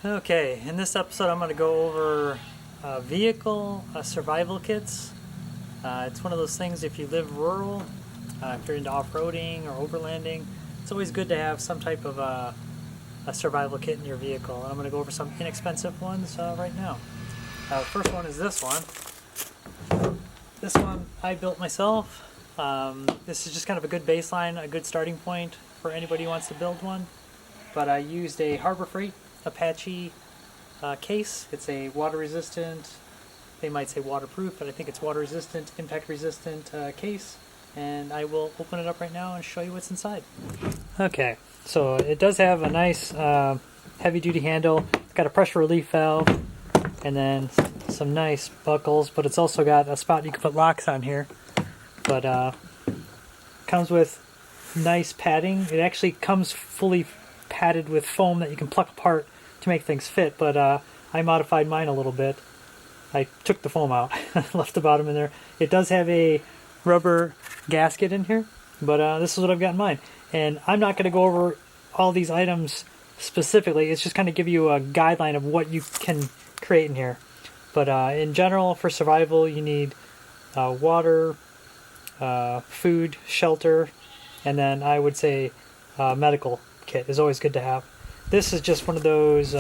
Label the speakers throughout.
Speaker 1: Okay, in this episode I'm going to go over vehicle survival kits. It's one of those things, if you live rural, if you're into off-roading or overlanding, it's always good to have some type of a survival kit in your vehicle. And I'm going to go over some inexpensive ones right now. The first one is this one. This one I built myself. This is just kind of a good baseline, a good starting point for anybody who wants to build one. But I used a Harbor Freight Apache case. It's a water resistant, they might say waterproof, but I think it's water resistant, impact resistant case. And I will open it up right now and show you what's inside. Okay, so it does have a nice heavy duty handle. It's got a pressure relief valve and then some nice buckles, but it's also got a spot you can put locks on here. But comes with nice padding. It actually comes fully padded with foam that you can pluck apart to make things fit, but I modified mine a little bit. I took the foam out, left the bottom in there. It does have a rubber gasket in here, but this is what I've got in mine. And I'm not going to go over all these items specifically. It's just kind of give you a guideline of what you can create in here. But in general, for survival, you need water, food, shelter, and then I would say medical kit is always good to have. This is just one of those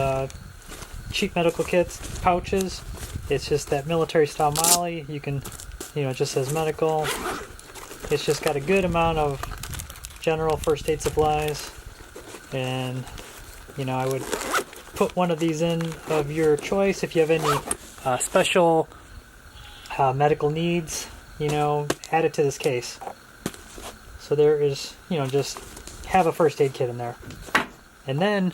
Speaker 1: cheap medical kits, pouches. It's just that military style Molle. You can, it just says medical. It's just got a good amount of general first aid supplies. And, I would put one of these in of your choice. If you have any special medical needs, add it to this case. So there is, just have a first aid kit in there. And then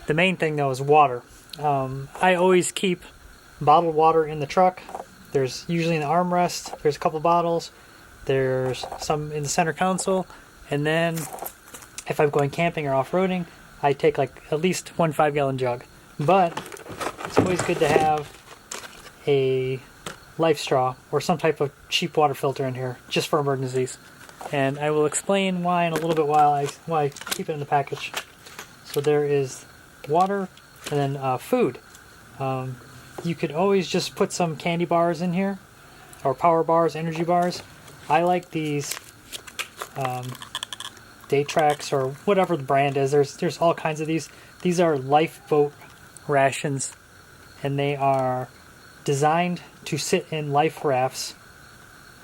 Speaker 1: the main thing though is water. I always keep bottled water in the truck. There's usually in the armrest, there's a couple bottles. There's some in the center console. And then if I'm going camping or off-roading, I take like at least one 5-gallon jug. But it's always good to have a life straw or some type of cheap water filter in here just for emergencies. And I will explain why in a little bit why I keep it in the package. So there is water and then food. You could always just put some candy bars in here, or power bars, energy bars. I like these Day Tracks or whatever the brand is. There's all kinds of these. These are lifeboat rations, and they are designed to sit in life rafts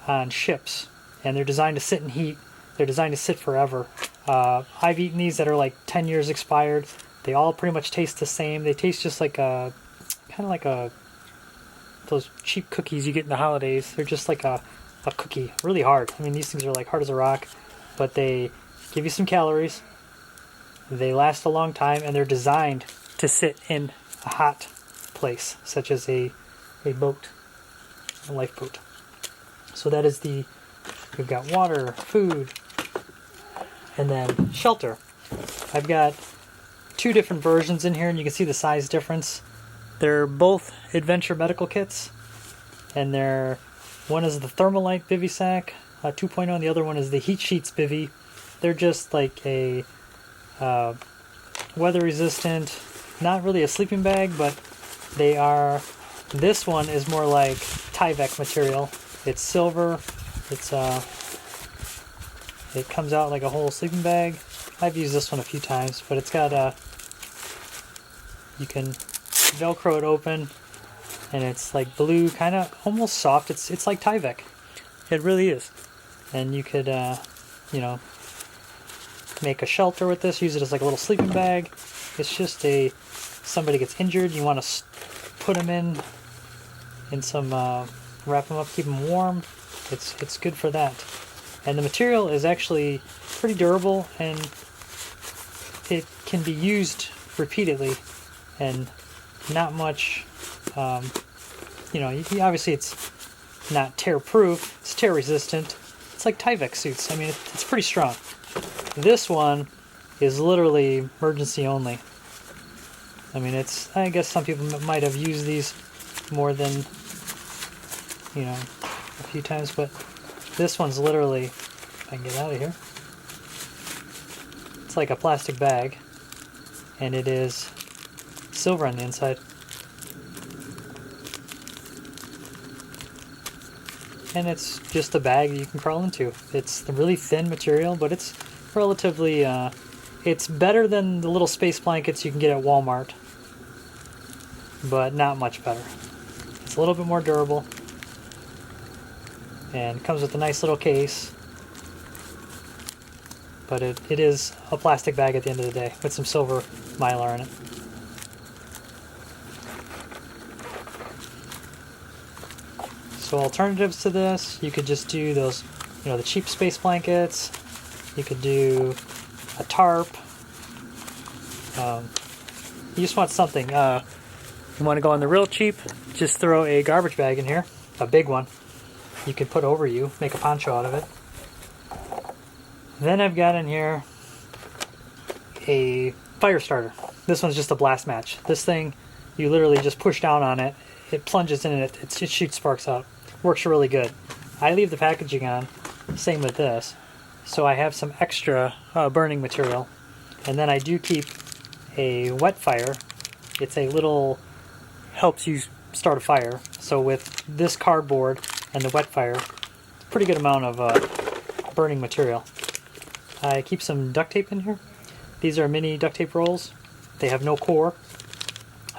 Speaker 1: on ships. And they're designed to sit in heat. They're designed to sit forever. I've eaten these that are like 10 years expired. They all pretty much taste the same. They taste just like those cheap cookies you get in the holidays. They're just like a cookie, really hard. I mean, these things are like hard as a rock, but they give you some calories. They last a long time, and they're designed to sit in a hot place, such as a boat, a lifeboat. So that is we've got water, food, and then shelter. I've got 2 different versions in here, and you can see the size difference. They're both adventure medical kits, and one is the Thermalite Bivvy Sack 2.0, and the other one is the Heat Sheets Bivvy. They're just like a weather resistant, not really a sleeping bag, but they are. This one is more like Tyvek material. It's silver. It comes out like a whole sleeping bag. I've used this one a few times, but it's got you can Velcro it open, and it's like blue, kind of almost soft. It's like Tyvek. It really is. And you could, make a shelter with this. Use it as like a little sleeping bag. It's just somebody gets injured. You want to put them in some, wrap them up, keep them warm. It's good for that. And the material is actually pretty durable, and it can be used repeatedly, and not much, obviously it's not tear proof, it's tear resistant. It's like Tyvek suits. I mean, it's pretty strong. This one is literally emergency only. I mean, I guess some people might have used these more than, a few times, but this one's literally, if I can get out of here, it's like a plastic bag, and it is silver on the inside. And it's just a bag that you can crawl into. It's the really thin material, but it's relatively, it's better than the little space blankets you can get at Walmart, but not much better. It's a little bit more durable, and comes with a nice little case, but it is a plastic bag at the end of the day with some silver Mylar in it. So alternatives to this, you could just do those, you know, the cheap space blankets. You could do a tarp. You just want something. You want to go on the real cheap, just throw a garbage bag in here, a big one. You can put over you, make a poncho out of it. Then I've got in here a fire starter. This one's just a blast match. This thing, you literally just push down on it, it plunges in and it shoots sparks out. Works really good. I leave the packaging on, same with this, so I have some extra burning material. And then I do keep a wet fire. It's a little, helps you start a fire. So with this cardboard and the wet fire, pretty good amount of burning material. I keep some duct tape in here. These are mini duct tape rolls. They have no core.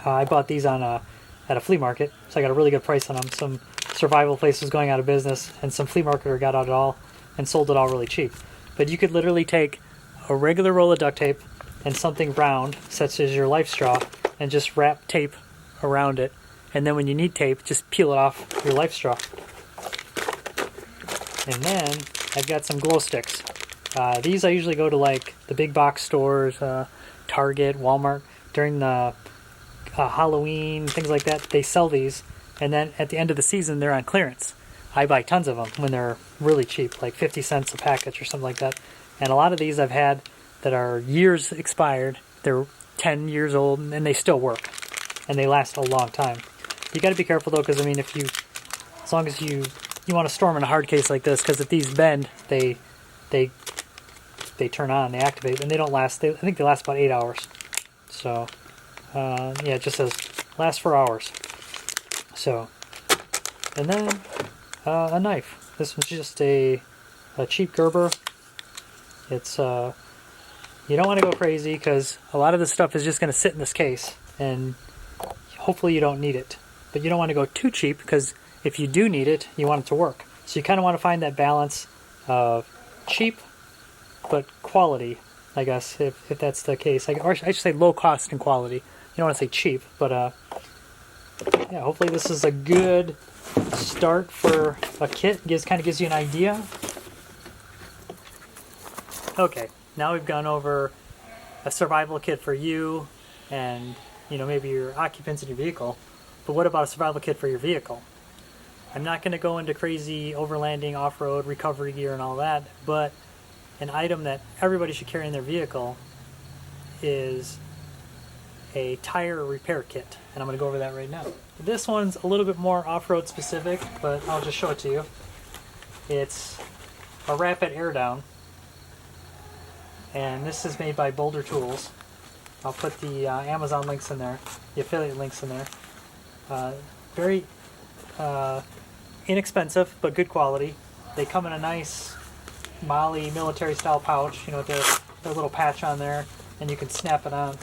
Speaker 1: I bought these on at a flea market, so I got a really good price on them. Some survival place was going out of business, and some flea marketer got out it all and sold it all really cheap. But you could literally take a regular roll of duct tape and something round, such as your life straw, and just wrap tape around it. And then when you need tape, just peel it off your life straw. And then I've got some glow sticks. These I usually go to like the big box stores, Target, Walmart, during the Halloween, things like that. They sell these, and then at the end of the season they're on clearance. I buy tons of them when they're really cheap, like 50 cents a package or something like that. And a lot of these I've had that are years expired. They're 10 years old and they still work, and they last a long time. You got to be careful though, because I mean, as long as you want to storm in a hard case like this, because if these bend, they turn on, they activate, and they don't last. I think they last about 8 hours. So yeah, it just says last for hours. So, and then a knife. This one's just a cheap Gerber. It's you don't want to go crazy, because a lot of this stuff is just going to sit in this case, and hopefully you don't need it. But you don't want to go too cheap, because if you do need it, you want it to work. So you kind of want to find that balance of cheap but quality, I guess, if that's the case. Or I should say low cost and quality. You don't want to say cheap, but yeah, hopefully this is a good start for a kit. Kind of gives you an idea. Okay, now we've gone over a survival kit for you and, you know, maybe your occupants in your vehicle. But what about a survival kit for your vehicle? I'm not going to go into crazy overlanding, off-road, recovery gear and all that, but an item that everybody should carry in their vehicle is a tire repair kit, and I'm going to go over that right now. This one's a little bit more off-road specific, but I'll just show it to you. It's a rapid air down, and this is made by Boulder tools. I'll put the Amazon links in there, the affiliate links in there. Very inexpensive, but good quality. They come in a nice Molle military style pouch, you know, with their little patch on there, and you can snap it on.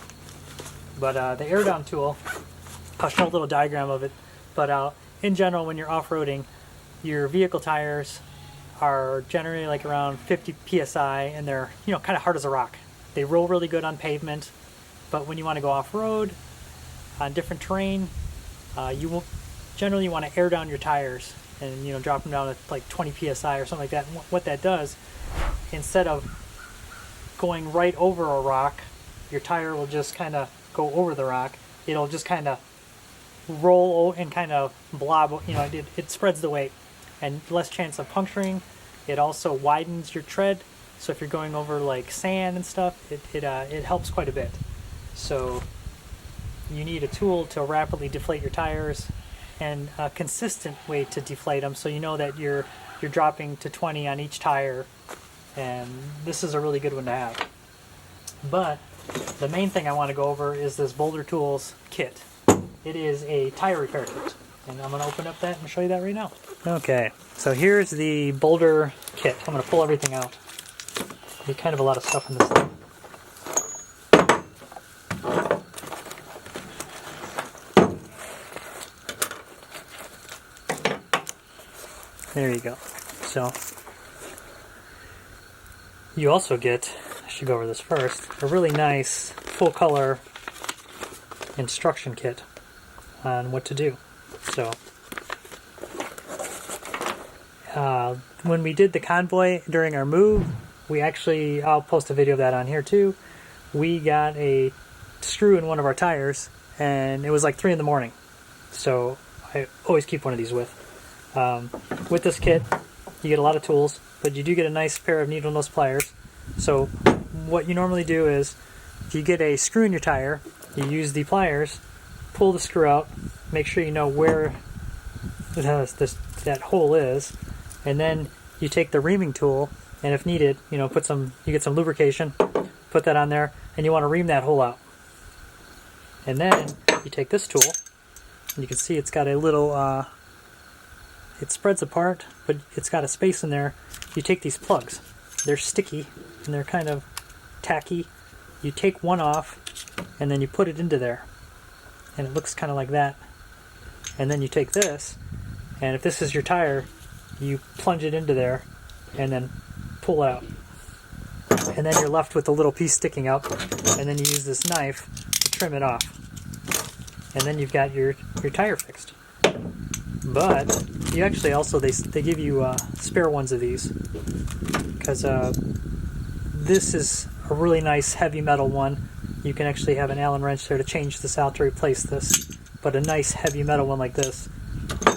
Speaker 1: But the air down tool, I'll show a little diagram of it, but in general, when you're off-roading, your vehicle tires are generally like around 50 psi, and they're, you know, kind of hard as a rock. They roll really good on pavement, but when you want to go off-road on different terrain, you will generally want to air down your tires and, you know, drop them down at like 20 psi or something like that. And what that does, instead of going right over a rock, your tire will just kind of go over the rock. It'll just kind of roll and kind of blob, you know, it spreads the weight and less chance of puncturing. It also widens your tread, so if you're going over like sand and stuff, it helps quite a bit. So you need a tool to rapidly deflate your tires and a consistent way to deflate them, so you know that you're dropping to 20 on each tire, and this is a really good one to have. But the main thing I want to go over is this Boulder Tools kit. It is a tire repair kit, and I'm going to open up that and show you that right now. Okay, so here's the Boulder kit. I'm going to pull everything out. There's kind of a lot of stuff in this thing. There you go. So you also get, I should go over this first, a really nice full color instruction kit on what to do. So when we did the convoy during our move, we actually, I'll post a video of that on here too, we got a screw in one of our tires and it was like 3 in the morning. So I always keep one of these with. With this kit, you get a lot of tools, but you do get a nice pair of needle nose pliers. So what you normally do is, if you get a screw in your tire, you use the pliers, pull the screw out, make sure you know where that hole is, and then you take the reaming tool, and if needed, you know, you get some lubrication, put that on there, and you want to ream that hole out. And then you take this tool, and you can see it's got a little it spreads apart, but it's got a space in there. You take these plugs. They're sticky, and they're kind of tacky. You take one off, and then you put it into there. And it looks kind of like that. And then you take this, and if this is your tire, you plunge it into there, and then pull it out. And then you're left with a little piece sticking up, and then you use this knife to trim it off. And then you've got your tire fixed. But you actually also, they give you spare ones of these, because this is a really nice heavy metal one. You can actually have an Allen wrench there to change this out to replace this, but a nice heavy metal one like this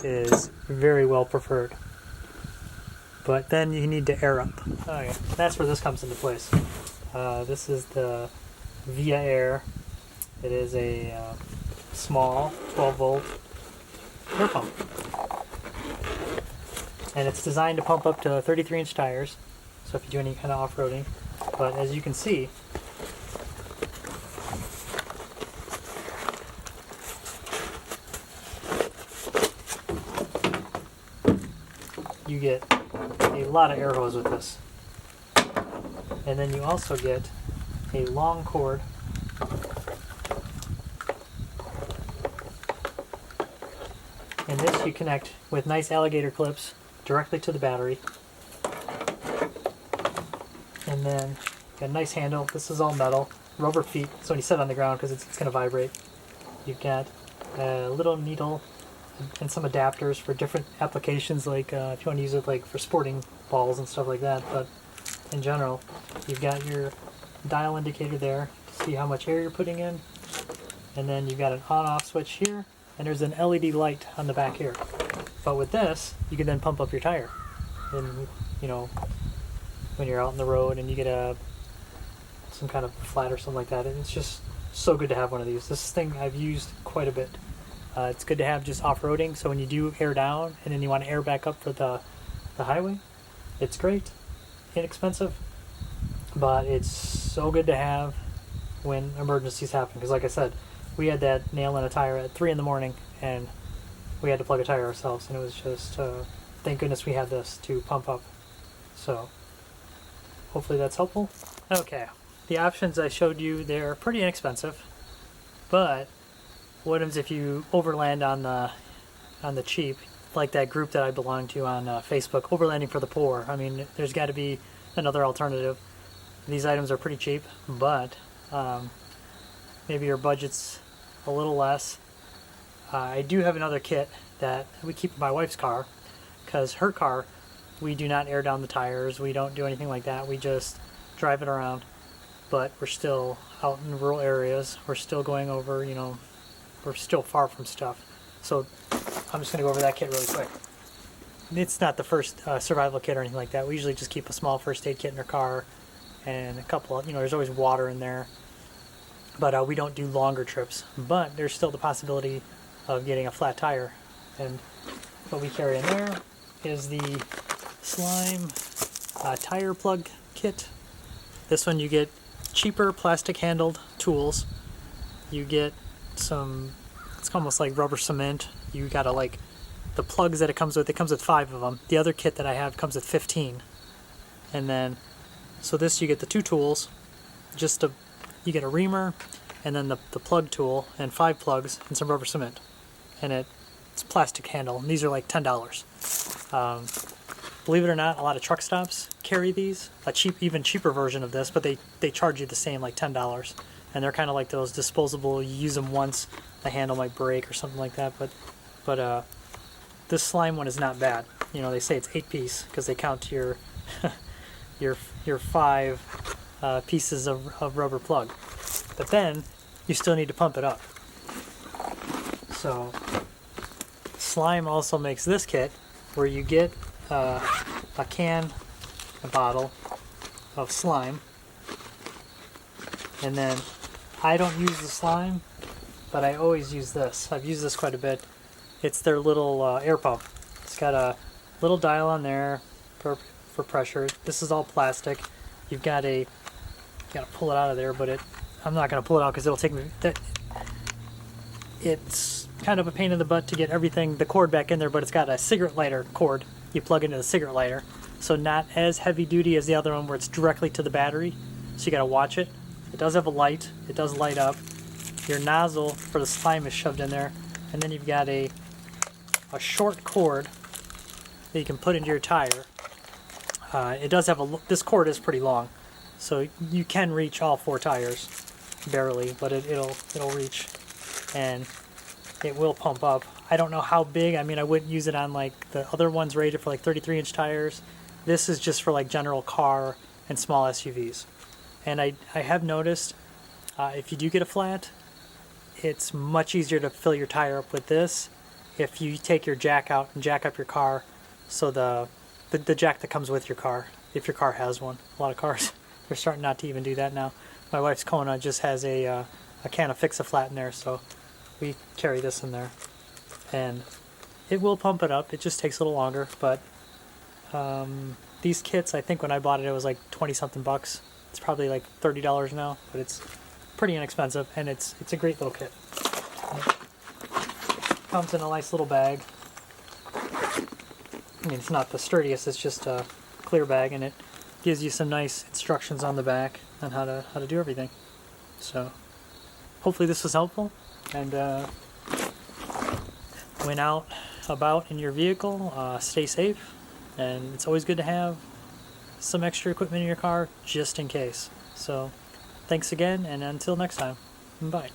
Speaker 1: is very well preferred. But then you need to air up. Okay, that's where this comes into place. This is the VIAIR. It is a small 12-volt air pump. And it's designed to pump up to 33-inch tires, so if you do any kind of off-roading. But as you can see, you get a lot of air hose with this. And then you also get a long cord and this you connect with nice alligator clips directly to the battery. And then got a nice handle. This is all metal, rubber feet, so when you sit on the ground, because it's going to vibrate. You've got a little needle and some adapters for different applications, like if you want to use it like for sporting balls and stuff like that. But in general, you've got your dial indicator there to see how much air you're putting in, and then you've got an on-off switch here, and there's an LED light on the back here. But with this, you can then pump up your tire, and you know, when you're out on the road and you get some kind of flat or something like that, and it's just so good to have one of these. This thing I've used quite a bit. It's good to have just off-roading, so when you do air down and then you want to air back up for the highway, it's great, inexpensive, but it's so good to have when emergencies happen. Because like I said, we had that nail in a tire at 3 in the morning, and we had to plug a tire ourselves, and it was just, thank goodness we had this to pump up. So, hopefully that's helpful. Okay, the options I showed you, they're pretty inexpensive, but what happens if you overland on the cheap, like that group that I belong to on Facebook, Overlanding for the Poor? I mean, there's got to be another alternative. These items are pretty cheap, but maybe your budget's a little less. I do have another kit that we keep in my wife's car, because her car, we do not air down the tires, we don't do anything like that, we just drive it around. But we're still out in rural areas, we're still going over, you know, we're still far from stuff. So I'm just going to go over that kit really quick. It's not the first survival kit or anything like that. We usually just keep a small first aid kit in our car, and a couple of, you know, there's always water in there. But we don't do longer trips. But there's still the possibility of getting a flat tire. And what we carry in there is the Slime tire plug kit. This one you get cheaper plastic handled tools. You get some, it's almost like rubber cement. You gotta like, the plugs that it comes with 5 of them. The other kit that I have comes with 15. And then, so this you get the 2 tools, you get a reamer, and then the plug tool, and 5 plugs, and some rubber cement. And it's plastic handle, and these are like $10. Believe it or not, a lot of truck stops carry these, even cheaper version of this, but they charge you the same, like $10. And they're kind of like those disposable, you use them once, the handle might break or something like that, but this slime one is not bad. You know, they say it's 8-piece, because they count your, your 5 pieces of rubber plug. But then, you still need to pump it up. So, Slime also makes this kit, where you get a bottle of slime, and then I don't use the slime, but I always use this. I've used this quite a bit. It's their little air pump. It's got a little dial on there for pressure. This is all plastic. You gotta pull it out of there, but I'm not gonna pull it out because it'll take me. It's kind of a pain in the butt to get the cord back in there, but it's got a cigarette lighter cord. You plug into the cigarette lighter, so not as heavy duty as the other one where it's directly to the battery. So you gotta watch it. It does have a light. It does light up. Your nozzle for the slime is shoved in there, and then you've got a short cord that you can put into your tire. It does have this cord is pretty long, so you can reach all 4 tires, barely, but it'll reach, and it will pump up. I don't know how big. I mean, I wouldn't use it on like the other ones rated for like 33-inch tires. This is just for like general car and small SUVs. And I have noticed if you do get a flat, it's much easier to fill your tire up with this if you take your jack out and jack up your car. So the jack that comes with your car, if your car has one. A lot of cars, they're starting not to even do that now. My wife's Kona just has a can of Fix-A-Flat in there, so we carry this in there. And it will pump it up. It just takes a little longer, but these kits, I think when I bought it, it was like 20-something bucks. It's probably like $30 now, but it's pretty inexpensive, and it's a great little kit. Comes in a nice little bag. I mean, it's not the sturdiest, it's just a clear bag, and it gives you some nice instructions on the back on how to do everything. So, hopefully this was helpful, and when out about in your vehicle, stay safe, and it's always good to have some extra equipment in your car just in case. So, thanks again, and until next time, bye.